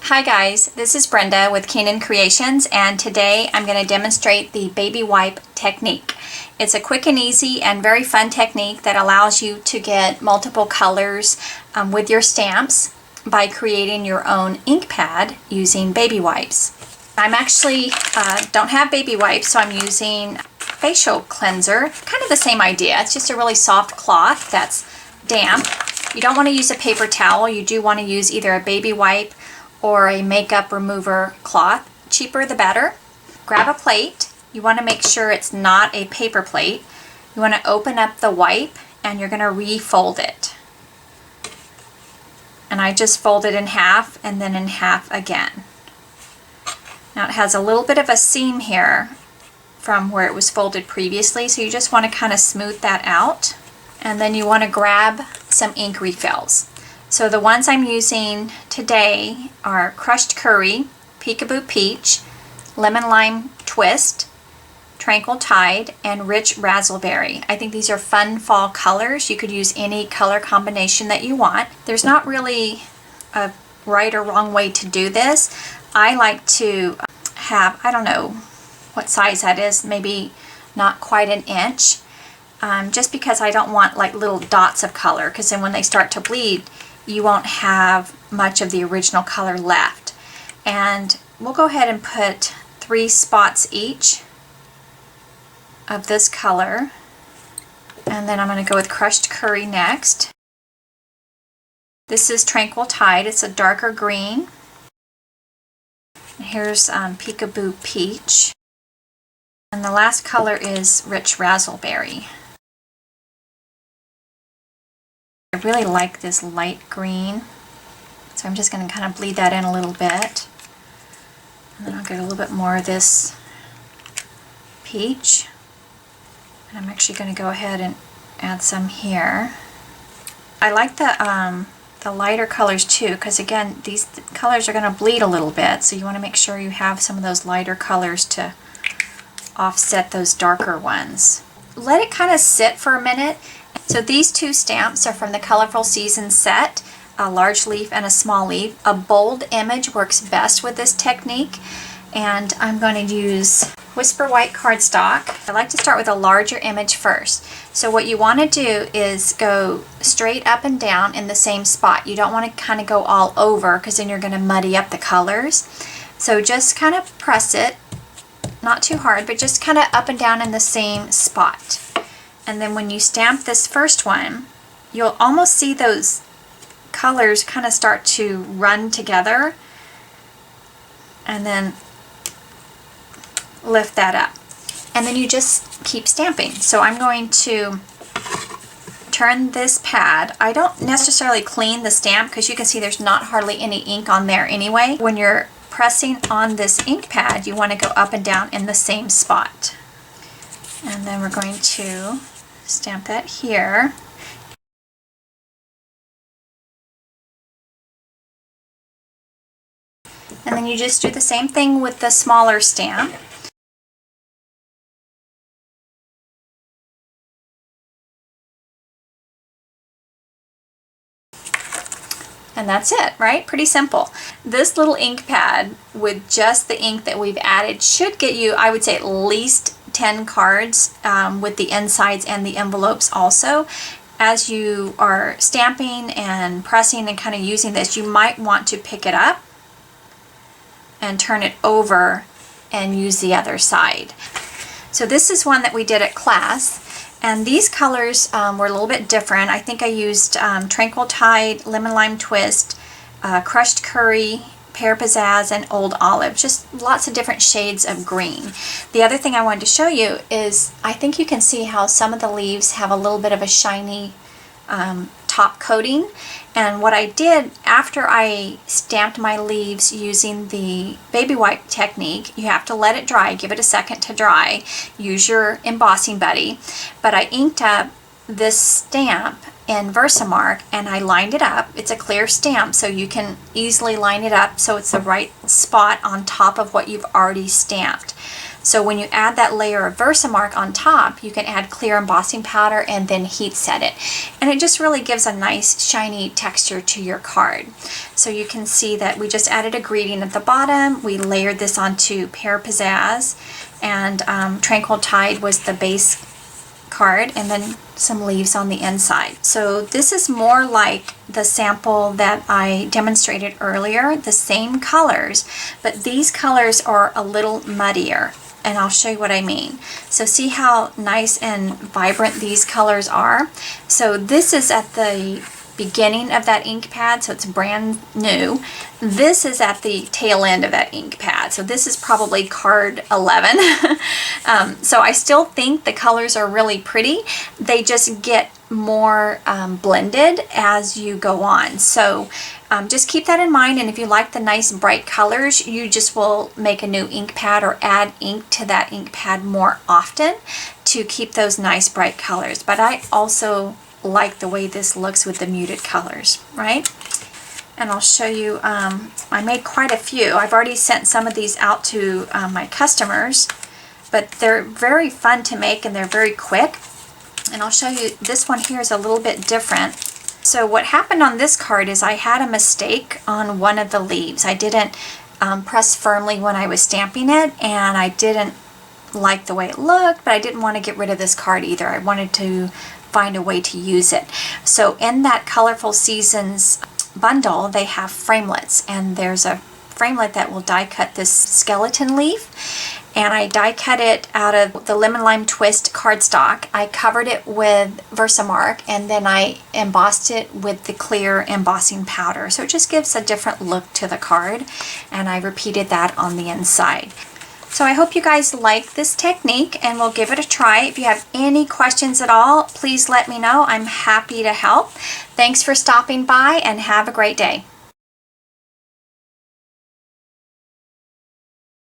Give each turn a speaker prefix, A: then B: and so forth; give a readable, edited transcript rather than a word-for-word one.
A: Hi guys, this is Brenda with Keenan Kreations, and today I'm going to demonstrate the baby wipe technique. It's a quick and easy and very fun technique that allows you to get multiple colors with your stamps by creating your own ink pad using baby wipes. I'm actually don't have baby wipes, so I'm using facial cleanser. Kind of the same idea. It's just a really soft cloth that's damp. You don't want to use a paper towel. You do want to use either a baby wipe or a makeup remover cloth. Cheaper the better. Grab a plate. You want to make sure it's not a paper plate. You want to open up the wipe and you're going to refold it. And I just fold it in half and then in half again. Now it has a little bit of a seam here from where it was folded previously, so you just want to kind of smooth that out. And then you want to grab some ink refills. So the ones I'm using today are Crushed Curry, Peekaboo Peach, Lemon Lime Twist, Tranquil Tide, and Rich Razzleberry. I think these are fun fall colors. You could use any color combination that you want. There's not really a right or wrong way to do this. I like to have, I don't know what size that is, maybe not quite an inch, just because I don't want like little dots of color, because then when they start to bleed, you won't have much of the original color left. And we'll go ahead and put 3 spots each of this color. And then I'm going to go with Crushed Curry next. This is Tranquil Tide. It's a darker green. And here's Peekaboo Peach. And the last color is Rich Razzleberry. I really like this light green, so I'm just going to kind of bleed that in a little bit. And then I'll get a little bit more of this peach. And I'm actually going to go ahead and add some here. I like the lighter colors too, because again, these colors are going to bleed a little bit, so you want to make sure you have some of those lighter colors to offset those darker ones. Let it kind of sit for a minute. So these 2 stamps are from the Colorful Seasons set, a large leaf and a small leaf. A bold image works best with this technique, and I'm going to use Whisper White cardstock. I like to start with a larger image first. So what you want to do is go straight up and down in the same spot. You don't want to kind of go all over, because then you're going to muddy up the colors. So just kind of press it, not too hard, but just kind of up and down in the same spot. And then when you stamp this first one, you'll almost see those colors kind of start to run together, and then lift that up. And then you just keep stamping. So I'm going to turn this pad. I don't necessarily clean the stamp, because you can see there's not hardly any ink on there anyway. When you're pressing on this ink pad, you want to go up and down in the same spot. And then we're going to stamp that here. And then you just do the same thing with the smaller stamp. And that's it, right? Pretty simple. This little ink pad with just the ink that we've added should get you, I would say, at least 10 cards with the insides and the envelopes also. As you are stamping and pressing and kind of using this, you might want to pick it up and turn it over and use the other side. So this is one that we did at class, and these colors were a little bit different. I think I used Tranquil Tide, Lemon Lime Twist, Crushed Curry, Pear Pizzazz, and Old Olive. Just lots of different shades of green. The other thing I wanted to show you is, I think you can see how some of the leaves have a little bit of a shiny top coating. And what I did after I stamped my leaves using the baby wipe technique, you have to let it dry, give it a second to dry, use your embossing buddy. But I inked up this stamp in Versamark and I lined it up. It's a clear stamp, so you can easily line it up so it's the right spot on top of what you've already stamped. So when you add that layer of Versamark on top, you can add clear embossing powder and then heat set it. And it just really gives a nice shiny texture to your card. So you can see that we just added a greeting at the bottom. We layered this onto Pear Pizzazz, and Tranquil Tide was the base card, and then some leaves on the inside. So this is more like the sample that I demonstrated earlier, the same colors, but these colors are a little muddier, and I'll show you what I mean. So see how nice and vibrant these colors are? So this is at the beginning of that ink pad, so it's brand new. This is at the tail end of that ink pad, so this is probably card 11. So I still think the colors are really pretty. They just get more blended as you go on. So just keep that in mind, and if you like the nice bright colors, you just will make a new ink pad or add ink to that ink pad more often to keep those nice bright colors. But I also like the way this looks with the muted colors, right? And I'll show you, I made quite a few. I've already sent some of these out to my customers, but they're very fun to make and they're very quick. And I'll show you, this one here is a little bit different. So what happened on this card is I had a mistake on one of the leaves. I didn't press firmly when I was stamping it, and I didn't like the way it looked, but I didn't want to get rid of this card either. I wanted to find a way to use it. So in that Colorful Seasons bundle, they have framelits, and there's a framelit that will die cut this skeleton leaf, and I die cut it out of the Lemon Lime Twist cardstock. I covered it with Versamark, and then I embossed it with the clear embossing powder, so it just gives a different look to the card, and I repeated that on the inside. So I hope you guys like this technique, and we'll give it a try. If you have any questions at all, please let me know. I'm happy to help. Thanks for stopping by, and have a great day.